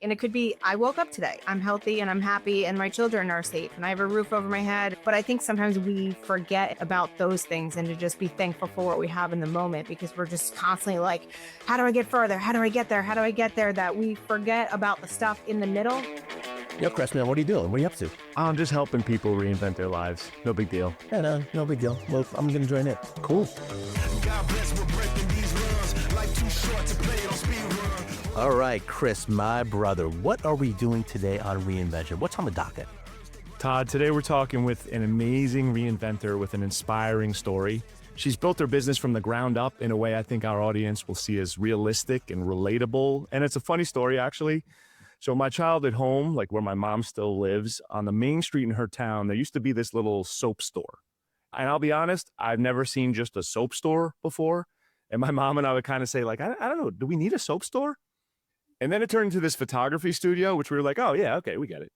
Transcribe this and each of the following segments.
And it could be, I woke up today, I'm healthy and I'm happy and my children are safe and I have a roof over my head. But I think sometimes we forget about those things and to just be thankful for what we have in the moment, because we're just constantly like, how do I get further? How do I get there? How do I get there? That we forget about the stuff in the middle. Yo, Chris, man, what are you doing? What are you up to? I'm just helping people reinvent their lives. No big deal. Yeah, no big deal. Well, I'm going to join it. Cool. God bless, we're breaking these runs. Life too short to play it on speed run. All right, Chris, my brother, what are we doing today on Reinvention? What's on the docket? Todd, today we're talking with an amazing reinventor with an inspiring story. She's built her business from the ground up in a way I think our audience will see as realistic and relatable. And it's a funny story, actually. So my childhood home, like where my mom still lives, on the main street in her town, there used to be this little soap store. And I'll be honest, I've never seen just a soap store before. And my mom and I would kind of say, like, I don't know, do we need a soap store? And then it turned into this photography studio, which we were like, oh, yeah, okay, we get it.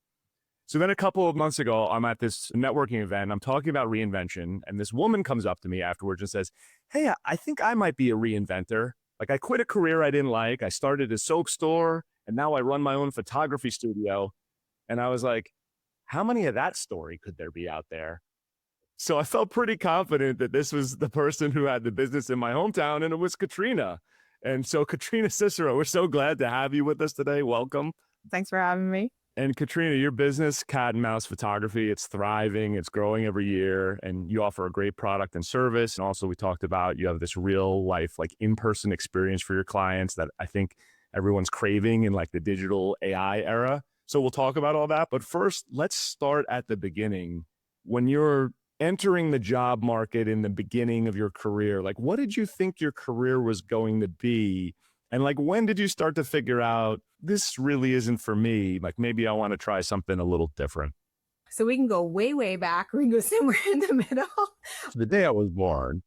So then a couple of months ago, I'm at this networking event. I'm talking about reinvention. And this woman comes up to me afterwards and says, hey, I think I might be a reinventor. Like, I quit a career I didn't like. I started a soap store. And now I run my own photography studio. And I was like, how many of that story could there be out there? So I felt pretty confident that this was the person who had the business in my hometown, and it was Katrina. And so Katrina Cicero, we're so glad to have you with us today. Welcome. Thanks for having me. And Katrina, your business, Cat and Mouse Photography, it's thriving, it's growing every year, and you offer a great product and service. And also we talked about, you have this real life, like in-person experience for your clients that I think everyone's craving in like the digital AI era. So we'll talk about all that. But first, let's start at the beginning. When you're entering the job market in the beginning of your career, like what did you think your career was going to be? And like, when did you start to figure out this really isn't for me? Like maybe I want to try something a little different. So we can go way, way back. We can go somewhere in the middle. The day I was born.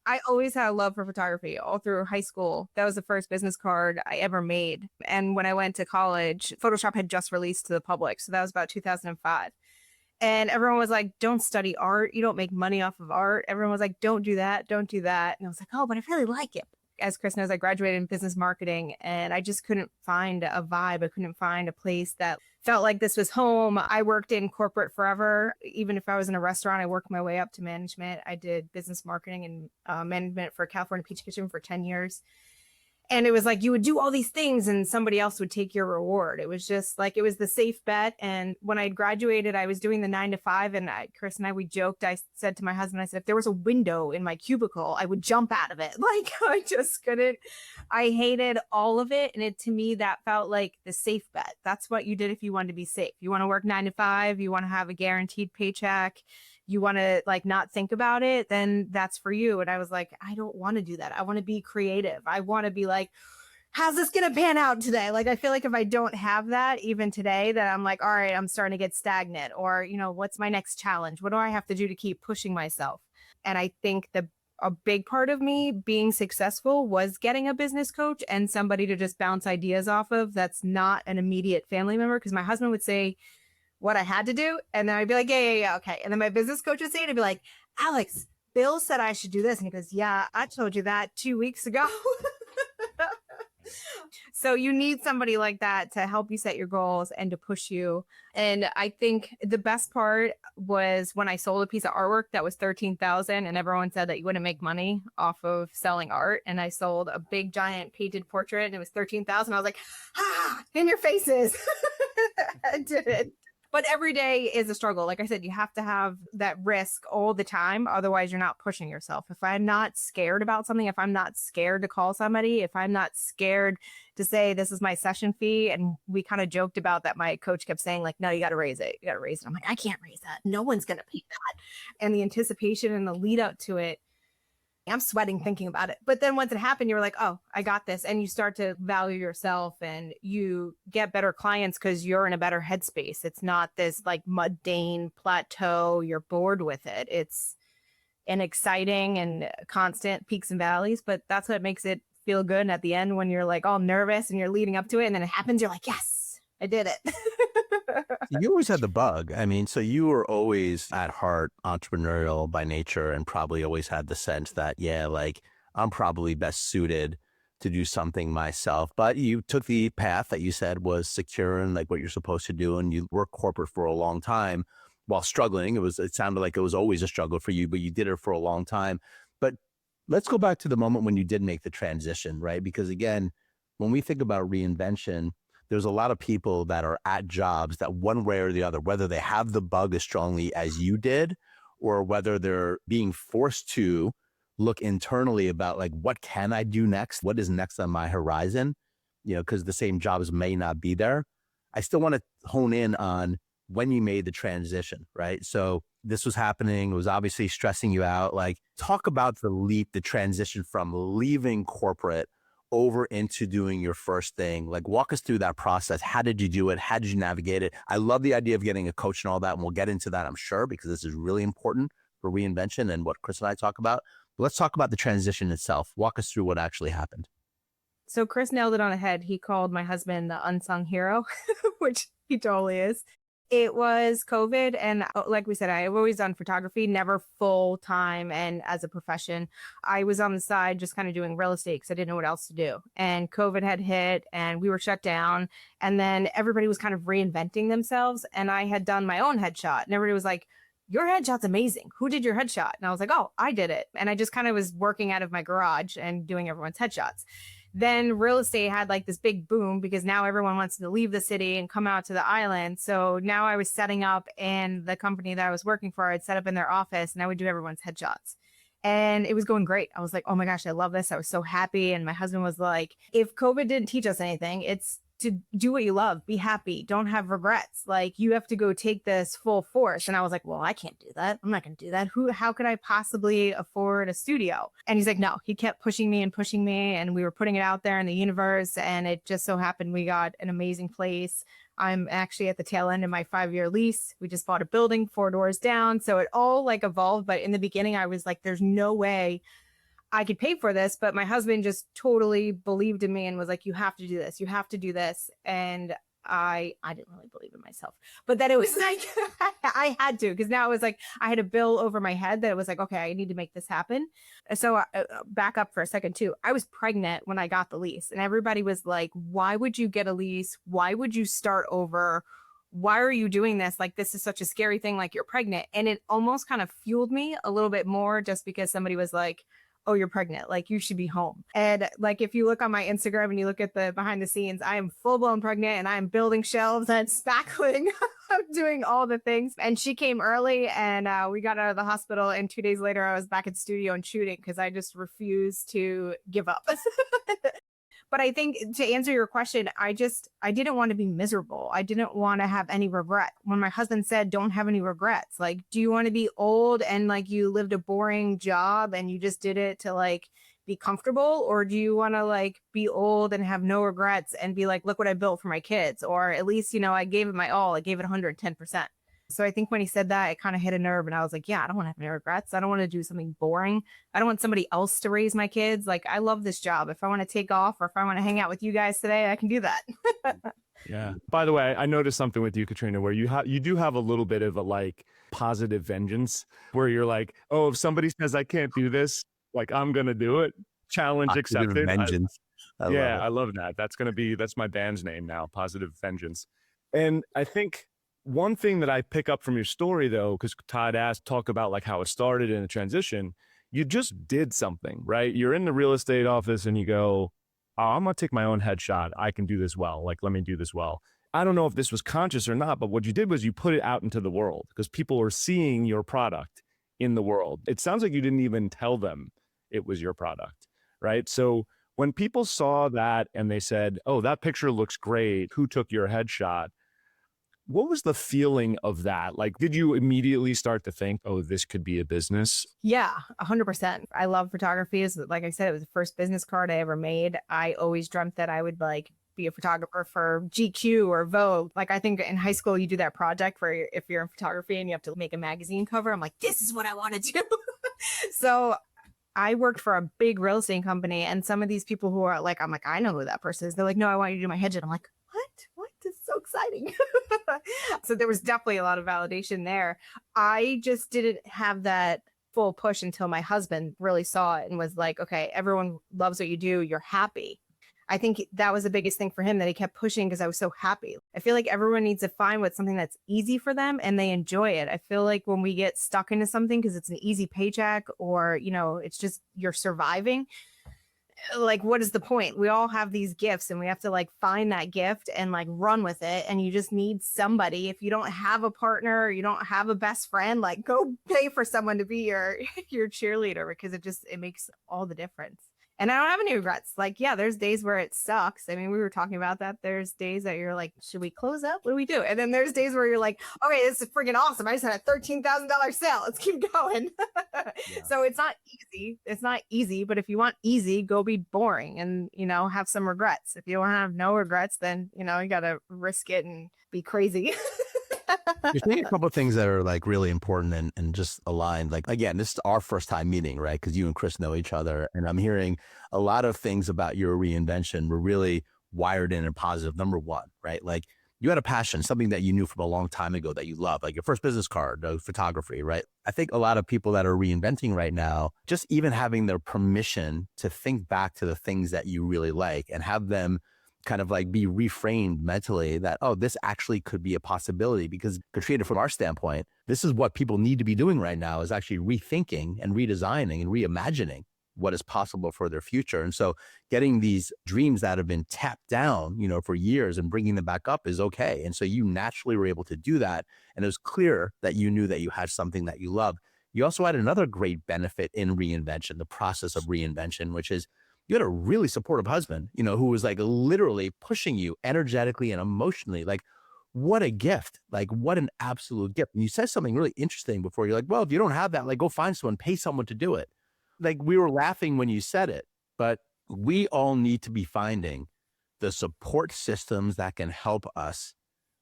I always had a love for photography all through high school. That was the first business card I ever made. And when I went to college, Photoshop had just released to the public. So that was about 2005. And everyone was like, don't study art. You don't make money off of art. Everyone was like, don't do that. Don't do that. And I was like, oh, but I really like it. As Chris knows, I graduated in business marketing and I just couldn't find a vibe. I couldn't find a place that felt like this was home. I worked in corporate forever. Even if I was in a restaurant, I worked my way up to management. I did business marketing and management for California Peach Kitchen for 10 years. And it was like, you would do all these things and somebody else would take your reward. It was just like, it was the safe bet. And when I graduated, I was doing the 9 to 5 and Chris and I, we joked. I said to my husband, I said, if there was a window in my cubicle, I would jump out of it. Like I just couldn't, I hated all of it. And to me, that felt like the safe bet. That's what you did if you wanted to be safe. You want to work 9 to 5, you want to have a guaranteed paycheck, you want to like not think about it, then that's for you. And I was like, I don't want to do that. I want to be creative. I want to be like, how's this going to pan out today? Like, I feel like if I don't have that even today, that I'm like, all right, I'm starting to get stagnant, or, you know, what's my next challenge? What do I have to do to keep pushing myself? And I think a big part of me being successful was getting a business coach and somebody to just bounce ideas off of. That's not an immediate family member. Cause my husband would say what I had to do. And then I'd be like, yeah, okay. And then my business coach would say it and be like, Alex, Bill said I should do this. And he goes, yeah, I told you that 2 weeks ago. So you need somebody like that to help you set your goals and to push you. And I think the best part was when I sold a piece of artwork that was $13,000 and everyone said that you wouldn't make money off of selling art. And I sold a big giant painted portrait and it was $13,000. I was like, in your faces. I did it. But every day is a struggle. Like I said, you have to have that risk all the time. Otherwise, you're not pushing yourself. If I'm not scared about something, if I'm not scared to call somebody, if I'm not scared to say, this is my session fee. And we kind of joked about that. My coach kept saying like, no, you got to raise it. You got to raise it. I'm like, I can't raise that. No one's going to pay that. And the anticipation and the lead up to it, I'm sweating thinking about it. But then once it happened, you're like, oh, I got this. And you start to value yourself and you get better clients because you're in a better headspace. It's not this like mundane plateau. You're bored with it. It's an exciting and constant peaks and valleys, but that's what makes it feel good. And at the end, when you're like all nervous and you're leading up to it and then it happens, you're like, yes, I did it. You always had the bug. I mean, so you were always at heart entrepreneurial by nature and probably always had the sense that, yeah, like I'm probably best suited to do something myself. But you took the path that you said was secure and like what you're supposed to do. And you worked corporate for a long time while struggling. It sounded like it was always a struggle for you, but you did it for a long time. But let's go back to the moment when you did make the transition, right? Because again, when we think about reinvention, there's a lot of people that are at jobs that one way or the other, whether they have the bug as strongly as you did, or whether they're being forced to look internally about like, what can I do next? What is next on my horizon? Because the same jobs may not be there. I still want to hone in on when you made the transition, right? So this was happening. It was obviously stressing you out. Like, talk about the leap, the transition from leaving corporate over into doing your first thing. Like, walk us through that process. How did you do it? How did you navigate it? I love the idea of getting a coach and all that. And we'll get into that, I'm sure, because this is really important for reinvention and what Chris and I talk about. But let's talk about the transition itself. Walk us through what actually happened. So Chris nailed it on the head. He called my husband the unsung hero, which he totally is. It was COVID. And like we said, I've always done photography, never full time and as a profession. I was on the side just kind of doing real estate because I didn't know what else to do. And COVID had hit and we were shut down. And then everybody was kind of reinventing themselves. And I had done my own headshot. And everybody was like, your headshot's amazing. Who did your headshot? And I was like, oh, I did it. And I just kind of was working out of my garage and doing everyone's headshots. Then real estate had like this big boom because now everyone wants to leave the city and come out to the island. So now I was setting up in the company that I was working for. I'd set up in their office and I would do everyone's headshots. And it was going great. I was like, oh my gosh, I love this. I was so happy. And my husband was like, if COVID didn't teach us anything, it's to do what you love, be happy, don't have regrets. Like, you have to go take this full force. And I was like, well, I can't do that. I'm not going to do that. How could I possibly afford a studio? And he's like, no, he kept pushing me. And we were putting it out there in the universe. And it just so happened we got an amazing place. I'm actually at the tail end of my 5-year lease. We just bought a building 4 doors down. So it all like evolved. But in the beginning, I was like, there's no way I could pay for this, but my husband just totally believed in me and was like, you have to do this. You have to do this. And I didn't really believe in myself, but then it was like, I had to, because now it was like, I had a bill over my head that it was like, okay, I need to make this happen. So back up for a second too. I was pregnant when I got the lease and everybody was like, why would you get a lease? Why would you start over? Why are you doing this? Like, this is such a scary thing. Like, you're pregnant. And it almost kind of fueled me a little bit more just because somebody was like, oh, you're pregnant, like you should be home. And like, if you look on my Instagram and you look at the behind the scenes, I am full blown pregnant and I'm building shelves and spackling. I'm doing all the things. And she came early and we got out of the hospital. And 2 days later, I was back in studio and shooting because I just refused to give up. But I think to answer your question, I didn't want to be miserable. I didn't want to have any regret. When my husband said, don't have any regrets, like, do you want to be old and like you lived a boring job and you just did it to like be comfortable? Or do you want to like be old and have no regrets and be like, look what I built for my kids? Or at least, I gave it my all. I gave it 110%. So I think when he said that, it kind of hit a nerve and I was like, yeah, I don't want to have any regrets. I don't want to do something boring. I don't want somebody else to raise my kids. Like, I love this job. If I want to take off or if I want to hang out with you guys today, I can do that. Yeah. By the way, I noticed something with you, Katrina, where you do have a little bit of a like positive vengeance where you're like, oh, if somebody says I can't do this, like, I'm going to do it. Challenge accepted. Vengeance. I love that. That's my band's name now, Positive Vengeance. And I think one thing that I pick up from your story, though, because Todd talk about like how it started in a transition, you just did something, right? You're in the real estate office and you go, oh, I'm going to take my own headshot. I can do this well. Like, let me do this well. I don't know if this was conscious or not, but what you did was you put it out into the world because people are seeing your product in the world. It sounds like you didn't even tell them it was your product, right? So when people saw that and they said, oh, that picture looks great, who took your headshot? What was the feeling of that? Like, did you immediately start to think, oh, this could be a business? Yeah, 100%. I love photography. Like I said, it was the first business card I ever made. I always dreamt that I would like be a photographer for GQ or Vogue. Like, I think in high school, you do that project for if you're in photography and you have to make a magazine cover. I'm like, this is what I want to do. So I worked for a big real estate company and some of these people who are like, I'm like, I know who that person is. They're like, no, I want you to do my headshot. I'm like, what? This is so exciting. So there was definitely a lot of validation there. I just didn't have that full push until my husband really saw it and was like, okay, everyone loves what you do. You're happy. I think that was the biggest thing for him, that he kept pushing because I was so happy. I feel like everyone needs to find what's something that's easy for them and they enjoy it. I feel like when we get stuck into something because it's an easy paycheck or, it's just you're surviving, like, what is the point? We all have these gifts and we have to like find that gift and like run with it. And you just need somebody. If you don't have a partner, or you don't have a best friend, like go pay for someone to be your cheerleader, because it makes all the difference. And I don't have any regrets. Like, yeah, there's days where it sucks. I mean, we were talking about that. There's days that you're like, should we close up? What do we do? And then there's days where you're like, okay, this is freaking awesome. I just had a $13,000 sale. Let's keep going. Yeah. So it's not easy. It's not easy. But if you want easy, go be boring and, have some regrets. If you don't have no regrets, then, you got to risk it and be crazy. You're saying a couple of things that are like really important and just aligned. Like, again, this is our first time meeting, right? Because you and Chris know each other. And I'm hearing a lot of things about your reinvention were really wired in and positive. Number one, right? Like you had a passion, something that you knew from a long time ago that you love, like your first business card, photography, right? I think a lot of people that are reinventing right now, just even having their permission to think back to the things that you really like and have them kind of like be reframed mentally that, oh, this actually could be a possibility. Because Katrina, from our standpoint, this is what people need to be doing right now, is actually rethinking and redesigning and reimagining what is possible for their future. And so getting these dreams that have been tapped down, for years and bringing them back up is okay. And so you naturally were able to do that. And it was clear that you knew that you had something that you loved. You also had another great benefit in reinvention, the process of reinvention, which is you had a really supportive husband, who was like literally pushing you energetically and emotionally. Like, what a gift. Like, what an absolute gift. And you said something really interesting before. You're like, well, if you don't have that, like, go find someone, pay someone to do it. Like, we were laughing when you said it, but we all need to be finding the support systems that can help us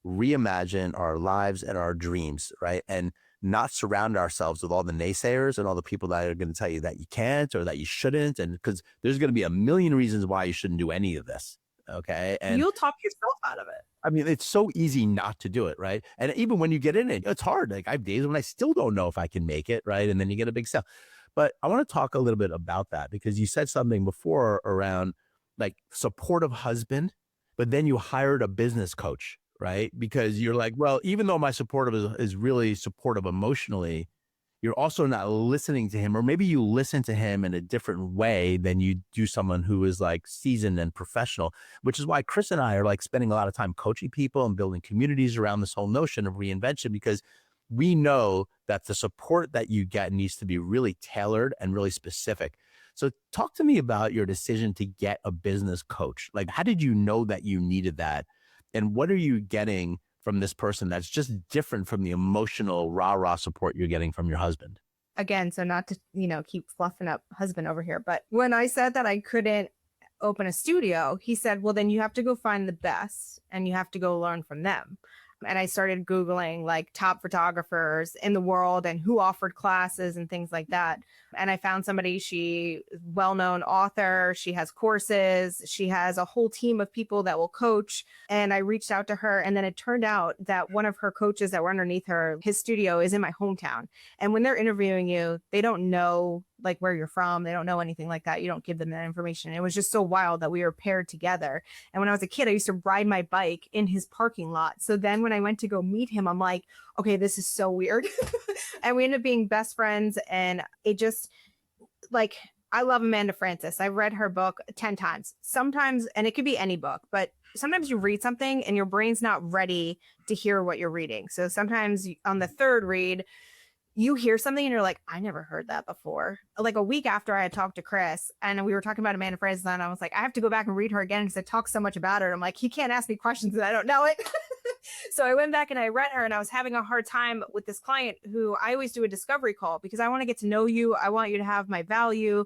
reimagine our lives and our dreams, right? And not surround ourselves with all the naysayers and all the people that are going to tell you that you can't or that you shouldn't. And because there's going to be a million reasons why you shouldn't do any of this. Okay. And you'll talk yourself out of it. I mean, it's so easy not to do it. Right. And even when you get in it, it's hard. Like I have days when I still don't know if I can make it. Right. And then you get a big sale. But I want to talk a little bit about that, because you said something before around like supportive husband, but then you hired a business coach. Right? Because you're like, well, even though my supportive is really supportive emotionally, you're also not listening to him, or maybe you listen to him in a different way than you do someone who is like seasoned and professional, which is why Chris and I are like spending a lot of time coaching people and building communities around this whole notion of reinvention, because we know that the support that you get needs to be really tailored and really specific. So talk to me about your decision to get a business coach. Like, how did you know that you needed that? And what are you getting from this person that's just different from the emotional rah-rah support you're getting from your husband? Again, so not to, keep fluffing up husband over here, but when I said that I couldn't open a studio, he said, well, then you have to go find the best and you have to go learn from them. And I started Googling like top photographers in the world and who offered classes and things like that. And I found somebody, she well-known author, she has courses, she has a whole team of people that will coach. And I reached out to her, and then it turned out that one of her coaches that were underneath her, his studio is in my hometown. And when they're interviewing you, they don't know like where you're from. They don't know anything like that. You don't give them that information. It was just so wild that we were paired together. And when I was a kid, I used to ride my bike in his parking lot. So then when I went to go meet him, I'm like, okay, this is so weird. And we ended up being best friends. And it just like, I love Amanda Frances. I've read her book 10 times. Sometimes, and it could be any book, but sometimes you read something and your brain's not ready to hear what you're reading. So sometimes on the third read, you hear something and you're like, I never heard that before. Like a week after I had talked to Chris and we were talking about Amanda Frances, and I was like, I have to go back and read her again because I talk so much about her. I'm like, he can't ask me questions and I don't know it. So I went back and I read her, and I was having a hard time with this client who I always do a discovery call because I want to get to know you. I want you to have my value.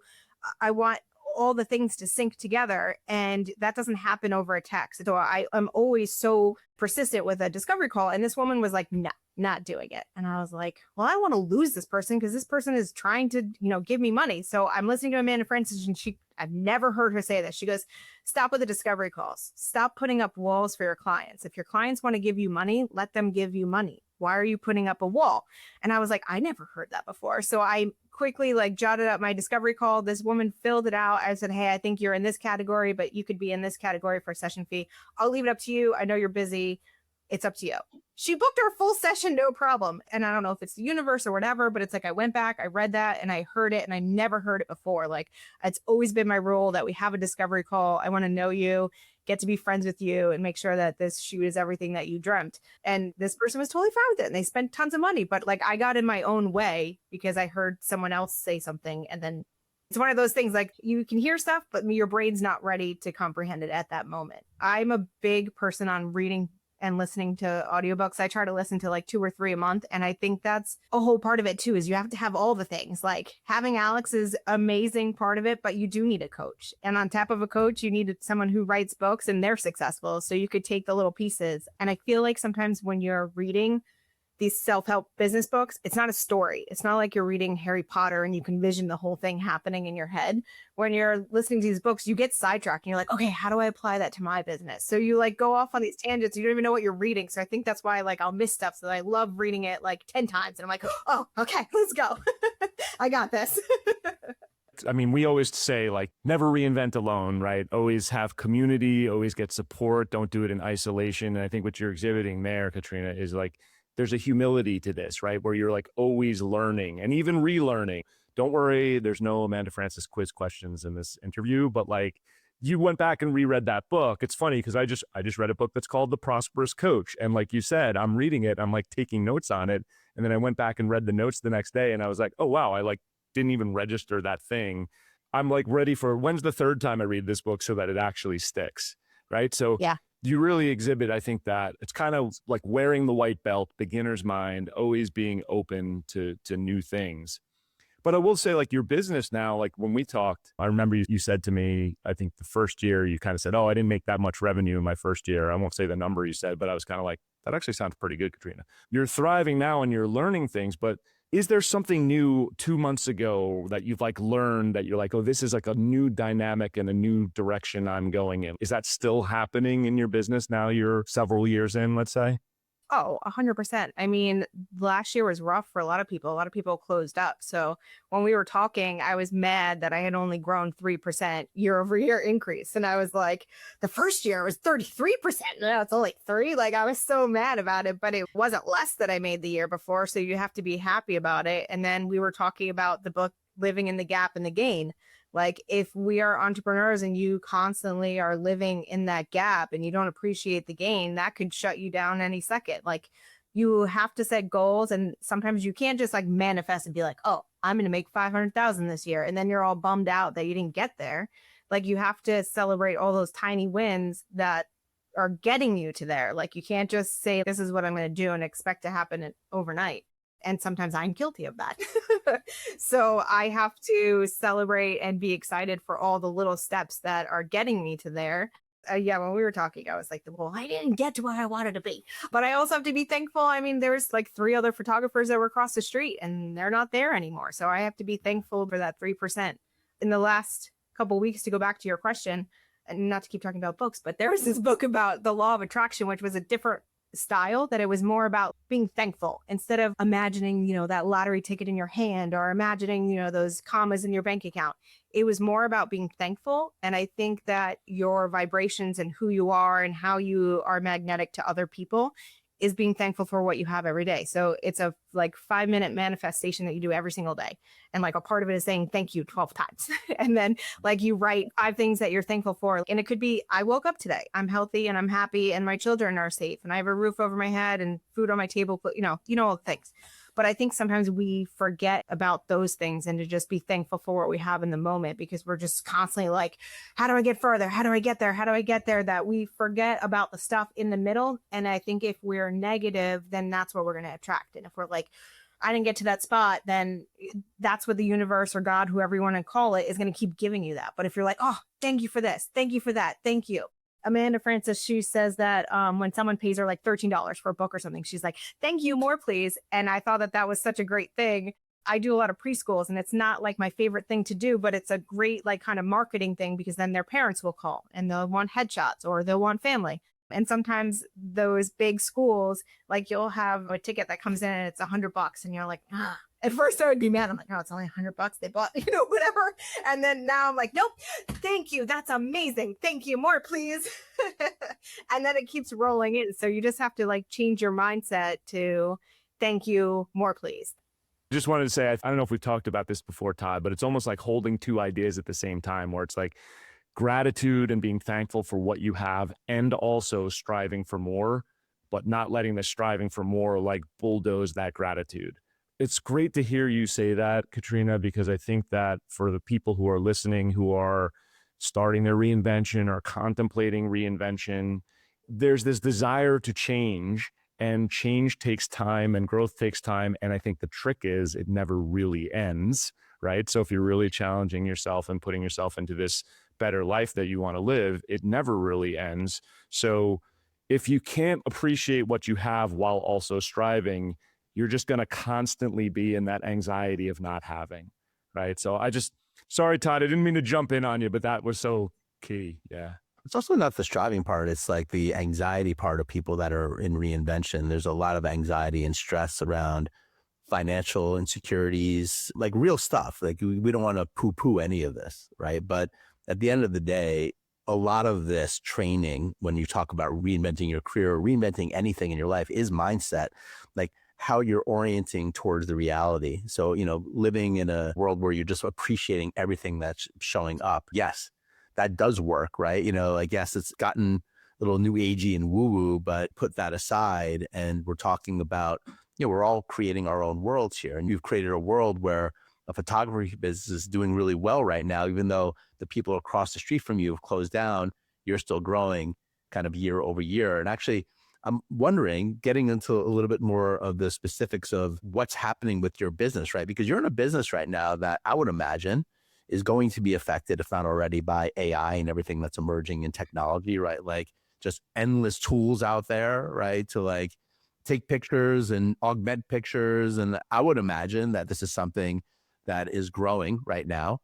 I want all the things to sync together, and that doesn't happen over a text. So I am always so persistent with a discovery call, and this woman was like, no, not doing it. And I was like, well, I want to lose this person because this person is trying to, give me money. So I'm listening to Amanda Frances, and I've never heard her say this. She goes, stop with the discovery calls. Stop putting up walls for your clients. If your clients want to give you money, let them give you money. why are you putting up a wall? And I was like, I never heard that before. So I quickly like jotted up my discovery call. This woman filled it out. I said, hey, I think you're in this category, but you could be in this category for a session fee. I'll leave it up to you. I know you're busy. It's up to you. She booked her full session, no problem. And I don't know if it's the universe or whatever, but it's like I went back, I read that, and I heard it, and I never heard it before. Like, it's always been my rule that we have a discovery call. I want to know you, get to be friends with you, and make sure that this shoot is everything that you dreamt. And this person was totally fine with it, and they spent tons of money. But like, I got in my own way because I heard someone else say something, and then it's one of those things like you can hear stuff, but your brain's not ready to comprehend it at that moment. I'm a big person on reading and listening to audiobooks. I try to listen to like 2 or 3 a month. And I think that's a whole part of it too, is you have to have all the things. Like having Alex is amazing part of it, but you do need a coach. And on top of a coach, you need someone who writes books and they're successful. So you could take the little pieces. And I feel like sometimes when you're reading these self-help business books, it's not a story. It's not like you're reading Harry Potter and you can vision the whole thing happening in your head. When you're listening to these books, you get sidetracked and you're like, okay, how do I apply that to my business? So you like go off on these tangents. You don't even know what you're reading. So I think that's why like I'll miss stuff. So I love reading it like 10 times. And I'm like, oh, okay, let's go. I got this. I mean, we always say like never reinvent alone, right? Always have community, always get support. Don't do it in isolation. And I think what you're exhibiting there, Katrina, is like, there's a humility to this, right? Where you're like always learning and even relearning. Don't worry, there's no Amanda Francis quiz questions in this interview, but like you went back and reread that book. It's funny because I just read a book that's called The Prosperous Coach. And like you said, I'm reading it, I'm like taking notes on it. And then I went back and read the notes the next day and I was like, oh wow, I like didn't even register that thing. I'm like ready for when's the third time I read this book so that it actually sticks, right? So yeah. You really exhibit, I think, that it's kind of like wearing the white belt, beginner's mind, always being open to new things. But I will say, like your business now, like when we talked, I remember you said to me, I think the first year you kind of said, oh, I didn't make that much revenue in my first year. I won't say the number you said, but I was kind of like, that actually sounds pretty good, Katrina. You're thriving now and you're learning things, but is there something new 2 months ago that you've like learned that you're like, oh, this is like a new dynamic and a new direction I'm going in? Is that still happening in your business now you're several years in, let's say? Oh, 100%. I mean, last year was rough for a lot of people. A lot of people closed up. So when we were talking, I was mad that I had only grown 3% year over year increase. And I was like, the first year was 33%. Now it's only 3. Like I was so mad about it, but it wasn't less that I made the year before. So you have to be happy about it. And then we were talking about the book, Living in the Gap and the Gain. Like if we are entrepreneurs and you constantly are living in that gap and you don't appreciate the gain, that could shut you down any second. Like you have to set goals, and sometimes you can't just like manifest and be like, oh, I'm going to make 500,000 this year. And then you're all bummed out that you didn't get there. Like you have to celebrate all those tiny wins that are getting you to there. Like you can't just say, this is what I'm going to do and expect to happen overnight. And sometimes I'm guilty of that. So I have to celebrate and be excited for all the little steps that are getting me to there. Yeah, when we were talking, I was like, well, I didn't get to where I wanted to be. But I also have to be thankful. I mean, there's like 3 other photographers that were across the street and they're not there anymore. So I have to be thankful for that 3%. In the last couple of weeks, to go back to your question, and not to keep talking about books, but there was this book about the law of attraction, which was a different style, that it was more about being thankful instead of imagining, that lottery ticket in your hand or imagining, those commas in your bank account. It was more about being thankful. And I think that your vibrations and who you are and how you are magnetic to other people is being thankful for what you have every day. So it's a like 5-minute manifestation that you do every single day. And like a part of it is saying thank you 12 times. And then like you write 5 things that you're thankful for. And it could be, I woke up today, I'm healthy and I'm happy and my children are safe and I have a roof over my head and food on my table, all the things. But I think sometimes we forget about those things and to just be thankful for what we have in the moment, because we're just constantly like, how do I get further? How do I get there? How do I get there? That we forget about the stuff in the middle. And I think if we're negative, then that's what we're going to attract. And if we're like, I didn't get to that spot, then that's what the universe or God, whoever you want to call it, is going to keep giving you that. But if you're like, oh, thank you for this, thank you for that, thank you. Amanda Francis, she says that when someone pays her like $13 for a book or something, she's like, thank you, more please. And I thought that was such a great thing. I do a lot of preschools and it's not like my favorite thing to do, but it's a great like kind of marketing thing, because then their parents will call and they'll want headshots or they'll want family. And sometimes those big schools, like you'll have a ticket that comes in and it's $100 and you're like, ah. At first I would be mad. I'm like, no, it's only $100. They bought, whatever. And then now I'm like, nope, thank you. That's amazing. Thank you. More, please. And then it keeps rolling in. So you just have to like change your mindset to thank you, more, please. Just wanted to say, I don't know if we've talked about this before, Todd, but it's almost like holding two ideas at the same time, where it's like gratitude and being thankful for what you have and also striving for more, but not letting the striving for more like bulldoze that gratitude. It's great to hear you say that, Katrina, because I think that for the people who are listening, who are starting their reinvention or contemplating reinvention, there's this desire to change, and change takes time and growth takes time. And I think the trick is it never really ends, right? So if you're really challenging yourself and putting yourself into this better life that you want to live, it never really ends. So if you can't appreciate what you have while also striving, you're just going to constantly be in that anxiety of not having, right? So sorry, Todd, I didn't mean to jump in on you, but that was so key. Yeah. It's also not the striving part. It's like the anxiety part of people that are in reinvention. There's a lot of anxiety and stress around financial insecurities, like real stuff. Like we don't want to poo-poo any of this, right? But at the end of the day, a lot of this training, when you talk about reinventing your career or reinventing anything in your life, is mindset, like how you're orienting towards the reality. So, living in a world where you're just appreciating everything that's showing up. Yes, that does work, right? I guess it's gotten a little new agey and woo-woo, but put that aside. And we're talking about, we're all creating our own worlds here. And you've created a world where a photography business is doing really well right now, even though the people across the street from you have closed down, you're still growing kind of year over year. And actually, I'm wondering, getting into a little bit more of the specifics of what's happening with your business, right? Because you're in a business right now that I would imagine is going to be affected, if not already, by AI and everything that's emerging in technology, right? Like just endless tools out there, right? To like take pictures and augment pictures. And I would imagine that this is something that is growing right now.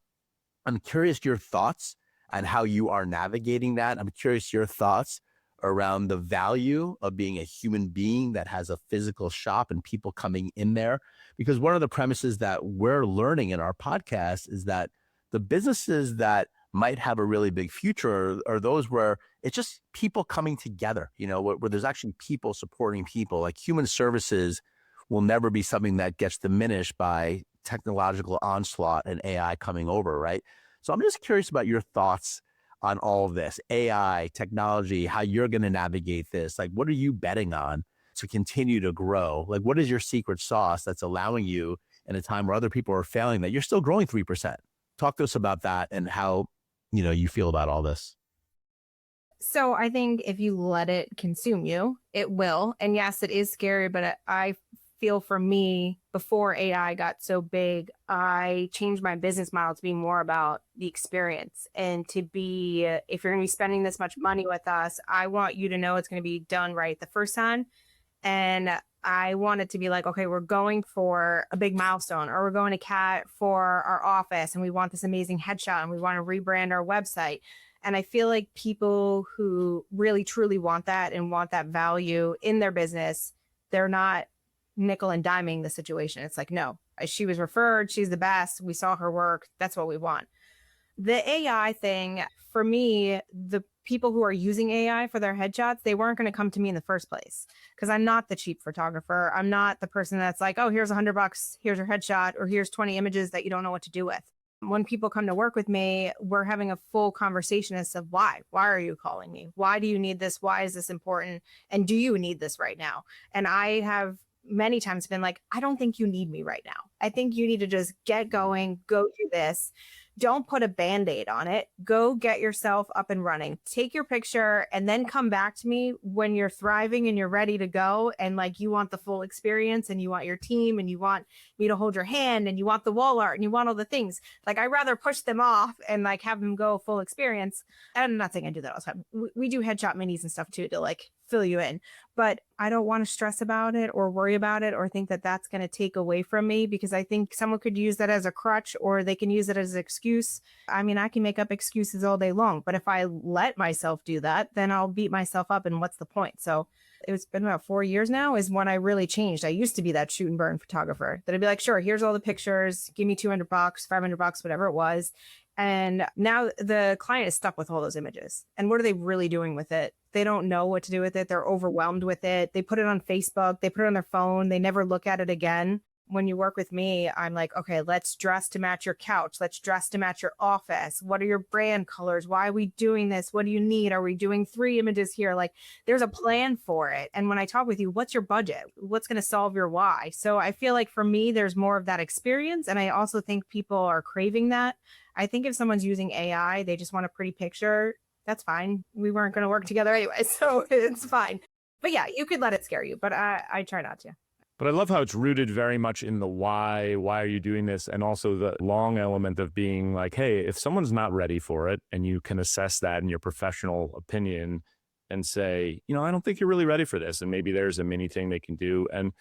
I'm curious your thoughts on how you are navigating that. I'm curious your thoughts around the value of being a human being that has a physical shop and people coming in there. Because one of the premises that we're learning in our podcast is that the businesses that might have a really big future are those where it's just people coming together, where there's actually people supporting people. Like human services will never be something that gets diminished by technological onslaught and AI coming over, right? So I'm just curious about your thoughts on all of this, AI, technology, how you're going to navigate this. Like, what are you betting on to continue to grow? Like, what is your secret sauce that's allowing you in a time where other people are failing that you're still growing 3%? Talk to us about that and how, you feel about all this. So I think if you let it consume you, it will. And yes, it is scary, but I feel for me, before AI got so big, I changed my business model to be more about the experience and to be, if you're going to be spending this much money with us, I want you to know it's going to be done right the first time. And I want it to be like, okay, we're going for a big milestone, or we're going to CAT for our office and we want this amazing headshot and we want to rebrand our website. And I feel like people who really truly want that and want that value in their business, they're not nickel and diming the situation. It's like, no, she was referred, she's the best, we saw her work, that's what we want. The AI thing, for me, the people who are using AI for their headshots, they weren't going to come to me in the first place because I'm not the cheap photographer. I'm not the person that's like, oh, here's $100, here's your headshot, or here's 20 images that you don't know what to do with. When people come to work with me, we're having a full conversation as to why. Why are you calling me? Why do you need this? Why is this important? And do you need this right now? And I have many times been like, I don't think you need me right now. I think you need to just get going, go do this. Don't put a Band-Aid on it. Go get yourself up and running. Take your picture and then come back to me when you're thriving and you're ready to go. And like, you want the full experience and you want your team and you want me to hold your hand and you want the wall art and you want all the things. Like, I'd rather push them off and like have them go full experience. And I'm not saying I do that all the time. We do headshot minis and stuff too, to like fill you in. But I don't want to stress about it or worry about it or think that that's going to take away from me, because I think someone could use that as a crutch or they can use it as an excuse. I mean, I can make up excuses all day long, but if I let myself do that, then I'll beat myself up. And what's the point? So it's been about 4 years now is when I really changed. I used to be that shoot and burn photographer that I'd be like, sure, here's all the pictures, give me $200, $500, whatever it was. And now the client is stuck with all those images. And what are they really doing with it? They don't know what to do with it. They're overwhelmed with it. They put it on Facebook. They put it on their phone. They never look at it again. When you work with me, I'm like, okay, let's dress to match your couch. Let's dress to match your office. What are your brand colors? Why are we doing this? What do you need? Are we doing 3 images here? Like, there's a plan for it. And when I talk with you, what's your budget? What's going to solve your why? So I feel like for me, there's more of that experience. And I also think people are craving that. I think if someone's using AI, they just want a pretty picture. That's fine. We weren't going to work together anyway, so it's fine. But yeah, you could let it scare you, but I try not to. But I love how it's rooted very much in the why are you doing this? And also the long element of being like, hey, if someone's not ready for it and you can assess that in your professional opinion and say, I don't think you're really ready for this. And maybe there's a mini thing they can do. And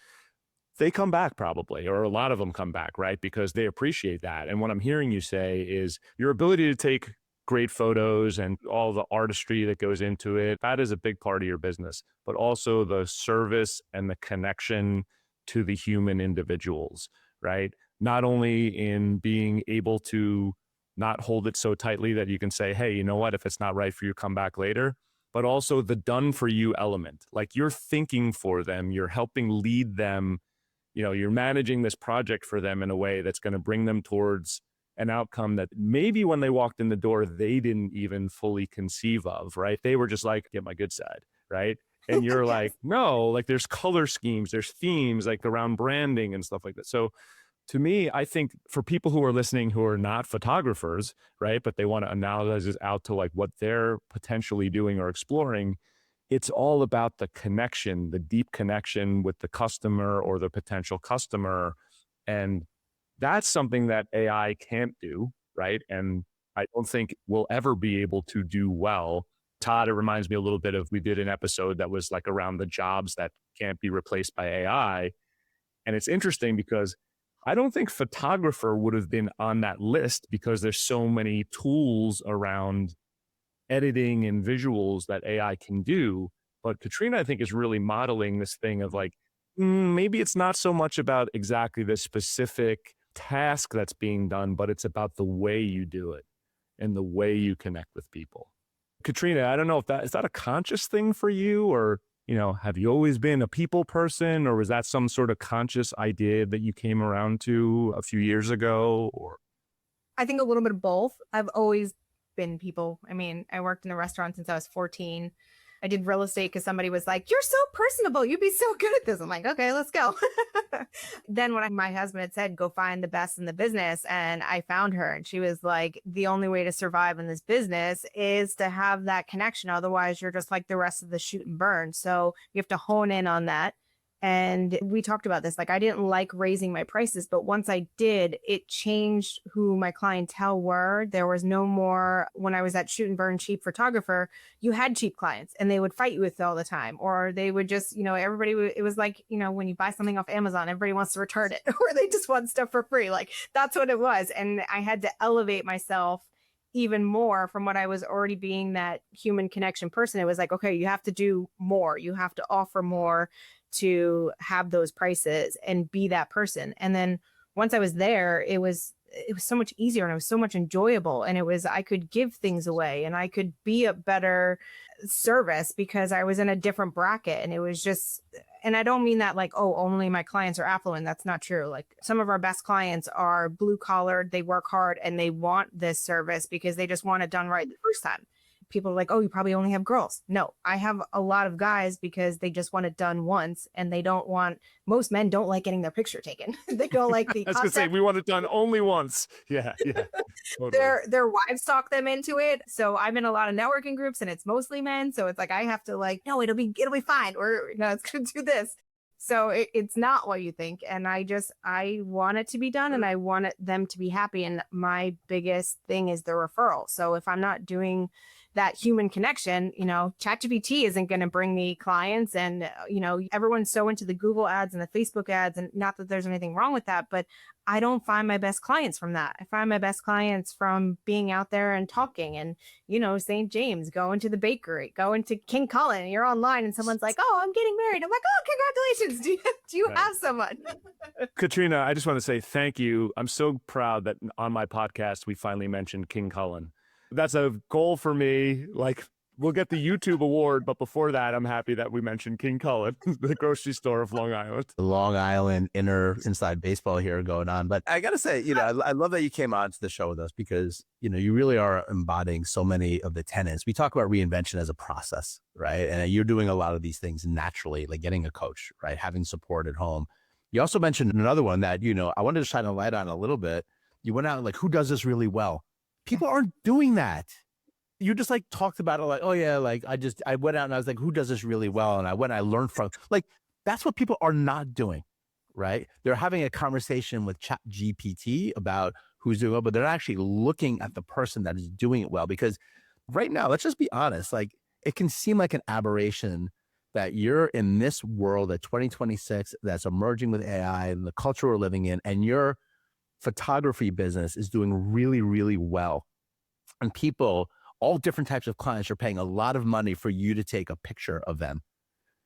they come back probably, or a lot of them come back, right? Because they appreciate that. And what I'm hearing you say is your ability to take great photos and all the artistry that goes into it, that is a big part of your business, but also the service and the connection to the human individuals, right? Not only in being able to not hold it so tightly that you can say, hey, you know what, if it's not right for you, come back later, but also the done for you element. Like you're thinking for them, you're helping lead them, you're managing this project for them in a way that's going to bring them towards an outcome that maybe when they walked in the door, they didn't even fully conceive of, right? They were just like, get my good side, right? And you're like, no, like there's color schemes, there's themes like around branding and stuff like that. So to me, I think for people who are listening who are not photographers, right, but they want to analogize this out to like what they're potentially doing or exploring, it's all about the connection, the deep connection with the customer or the potential customer. And that's something that AI can't do, right? And I don't think we'll ever be able to do well. Todd, it reminds me a little bit of, we did an episode that was like around the jobs that can't be replaced by AI. And it's interesting because I don't think photographer would have been on that list because there's so many tools around editing and visuals that AI can do. But Katrina, I think, is really modeling this thing of like, maybe it's not so much about exactly the specific task that's being done, but it's about the way you do it and the way you connect with people. Katrina, I don't know if is that a conscious thing for you, or, have you always been a people person, or was that some sort of conscious idea that you came around to a few years ago? Or I think a little bit of both. I've always been people. I mean, I worked in a restaurant since I was 14. I did real estate because somebody was like, you're so personable. You'd be so good at this. I'm like, okay, let's go. Then when my husband had said, go find the best in the business, and I found her, and she was like, the only way to survive in this business is to have that connection. Otherwise, you're just like the rest of the shoot and burn. So you have to hone in on that. And we talked about this, like I didn't like raising my prices, but once I did, it changed who my clientele were. There was no more, when I was at shoot and burn cheap photographer, you had cheap clients and they would fight you with it all the time, or they would just, everybody, it was like, when you buy something off Amazon, everybody wants to return it, or they just want stuff for free. Like that's what it was. And I had to elevate myself even more from what I was already being, that human connection person. It was like, okay, you have to do more. You have to offer more to have those prices and be that person. And then once I was there, it was so much easier and it was so much enjoyable. And I could give things away and I could be a better service because I was in a different bracket. And it was just, and I don't mean that like, oh, only my clients are affluent. That's not true. Like some of our best clients are blue collared, they work hard and they want this service because they just want it done right the first time. People are like, oh, you probably only have girls. No, I have a lot of guys because they just want it done once, and most men don't like getting their picture taken. They don't like the I was going to say, we want it done only once. Yeah. Totally. Their wives talk them into it. So I'm in a lot of networking groups and it's mostly men. So it's like, I have to like, no, it'll be fine. Or, it's going to do this. So it's not what you think. And I want it to be done and I want them to be happy. And my biggest thing is the referral. So if I'm not doing that human connection. ChatGPT isn't going to bring me clients, and everyone's so into the Google ads and the Facebook ads, and not that there's anything wrong with that, but I don't find my best clients from that. I find my best clients from being out there and talking, and St. James, going to the bakery, going to King Cullen, and you're online and someone's like, oh, I'm getting married. I'm like, oh, congratulations. Do you have someone? Katrina, I just want to say thank you. I'm so proud that on my podcast, we finally mentioned King Cullen. That's a goal for me. Like, we'll get the YouTube award, but before that, I'm happy that we mentioned King Cullen, the grocery store of Long Island. The Long Island inside baseball here going on. But I got to say, I love that you came on to the show with us because, you really are embodying so many of the tenets. We talk about reinvention as a process, right? And you're doing a lot of these things naturally, like getting a coach, right? Having support at home. You also mentioned another one that, I wanted to shine a light on a little bit. You went out like, who does this really well? People aren't doing that. You just like talked about it like, oh yeah, like I went out and I was like, who does this really well? And I learned from, like, that's what people are not doing, right? They're having a conversation with ChatGPT about who's doing well, but they're actually looking at the person that is doing it well. Because right now, let's just be honest, like it can seem like an aberration that you're in this world at 2026 that's emerging with AI and the culture we're living in, and your photography business is doing really, really well. And people, all different types of clients, are paying a lot of money for you to take a picture of them,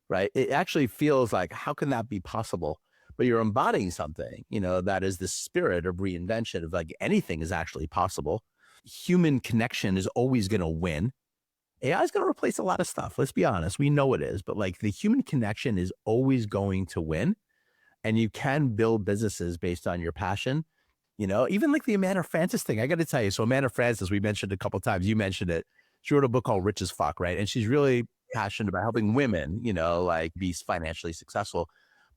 right? It actually feels like, how can that be possible? But you're embodying something, that is the spirit of reinvention, of like anything is actually possible. Human connection is always going to win. AI is going to replace a lot of stuff. Let's be honest. We know it is, but like the human connection is always going to win. And you can build businesses based on your passion. Even like the Amanda Frances thing, I got to tell you. So Amanda Frances, we mentioned a couple of times, you mentioned it. She wrote a book called Rich as Fuck, right? And she's really passionate about helping women, like be financially successful.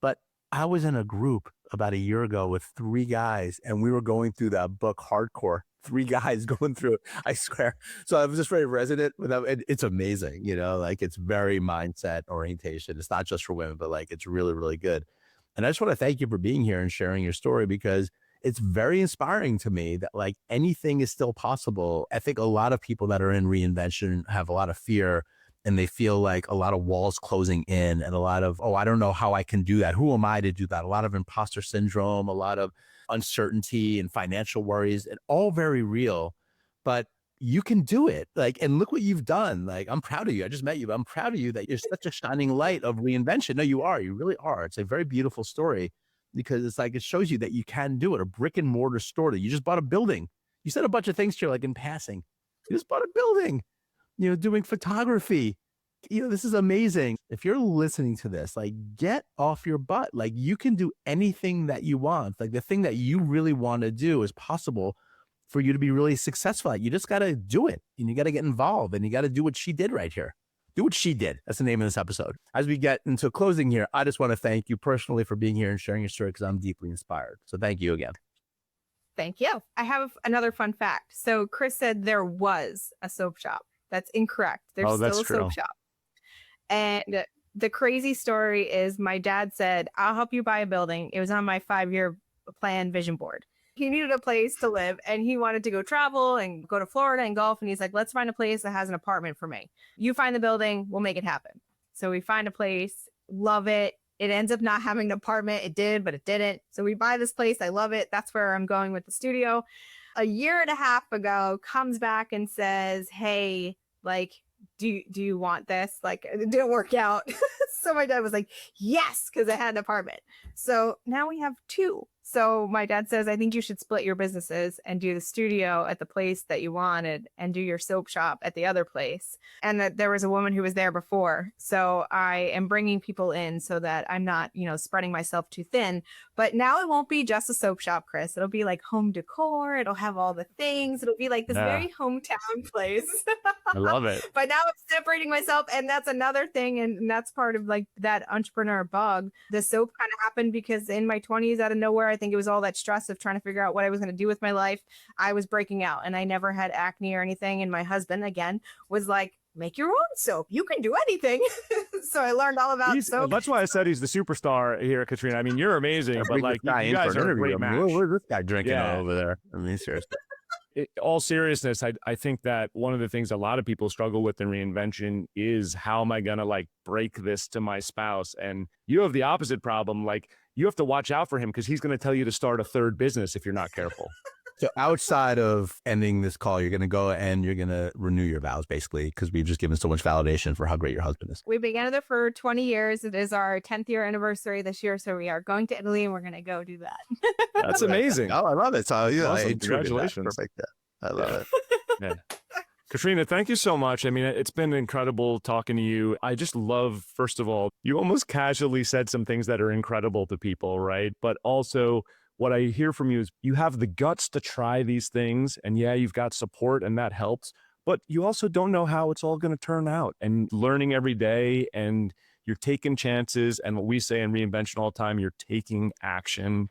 But I was in a group about a year ago with 3 guys, and we were going through that book hardcore. 3 guys going through it, I swear. So I was just very resonant with them. It's amazing, like it's very mindset orientation. It's not just for women, but like it's really, really good. And I just want to thank you for being here and sharing your story, because it's very inspiring to me that like anything is still possible. I think a lot of people that are in reinvention have a lot of fear, and they feel like a lot of walls closing in, and a lot of, oh, I don't know how I can do that. Who am I to do that? A lot of imposter syndrome, a lot of uncertainty and financial worries, and all very real, but you can do it. Like, and look what you've done. Like, I'm proud of you. I just met you, but I'm proud of you that you're such a shining light of reinvention. No, you are. You really are. It's a very beautiful story, because it's like, it shows you that you can do it. A brick and mortar store that you just bought a building. You said a bunch of things here, like in passing. You just bought a building, doing photography. This is amazing. If you're listening to this, like, get off your butt. Like, you can do anything that you want. Like, the thing that you really want to do is possible for you to be really successful at. You just got to do it, and you got to get involved, and you got to do what she did right here. Do what she did. That's the name of this episode. As we get into closing here, I just want to thank you personally for being here and sharing your story, because I'm deeply inspired. So thank you again. Thank you. I have another fun fact. So Chris said there was a soap shop. That's incorrect. There's still a soap shop. And the crazy story is, my dad said, I'll help you buy a building. It was on my 5-year plan vision board. He needed a place to live, and he wanted to go travel and go to Florida and golf. And he's like, let's find a place that has an apartment for me. You find the building, we'll make it happen. So we find a place, love it. It ends up not having an apartment. It did, but it didn't. So we buy this place. I love it. That's where I'm going with the studio. A year and a half ago, comes back and says, hey, like, do you want this? Like, it didn't work out. So my dad was like, yes, because I had an apartment. So now we have 2. So my dad says, I think you should split your businesses and do the studio at the place that you wanted and do your soap shop at the other place. And that there was a woman who was there before. So I am bringing people in so that I'm not, spreading myself too thin. But now it won't be just a soap shop, Chris. It'll be like home decor. It'll have all the things. It'll be like this very hometown place. I love it. But now I'm separating myself. And that's another thing. And that's part of like that entrepreneur bug. The soap kind of happened because in my 20s, out of nowhere, I think it was all that stress of trying to figure out what I was going to do with my life. I was breaking out, and I never had acne or anything. And my husband, again, was like, make your own soap. You can do anything. So I learned all about soap. That's why I said he's the superstar here, Katrina. I mean, you're amazing, but like, you guys are a great match. Where's this guy drinking over there? I mean, seriously. All seriousness, I think that one of the things a lot of people struggle with in reinvention is, how am I going to like break this to my spouse? And you have the opposite problem. Like, you have to watch out for him because he's going to tell you to start a third business if you're not careful. So outside of ending this call, you're going to go and you're going to renew your vows, basically, because we've just given so much validation for how great your husband is. We've been together for 20 years. It is our 10th year anniversary this year. So we are going to Italy and we're going to go do that. That's amazing. Oh, I love it. So, yeah, Awesome. I intuited that. Congratulations. Perfect. Yeah, I love it. Yeah. Katrina, thank you so much. I mean, it's been incredible talking to you. I just love, first of all, you almost casually said some things that are incredible to people, right? But also, what I hear from you is you have the guts to try these things. And yeah, you've got support and that helps. But you also don't know how it's all going to turn out, and learning every day, and you're taking chances. And what we say in reinvention all the time, you're taking action.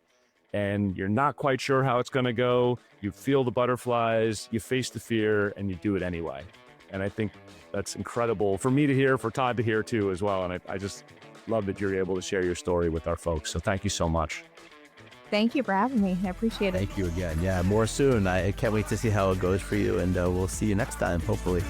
And you're not quite sure how it's going to go. You feel the butterflies, you face the fear, and you do it anyway. And I think that's incredible for me to hear, for Todd to hear too as well. And I just love that you're able to share your story with our folks. So thank you so much. Thank you for having me. I appreciate it. Thank you again. Yeah, more soon. I can't wait to see how it goes for you, and we'll see you next time, hopefully.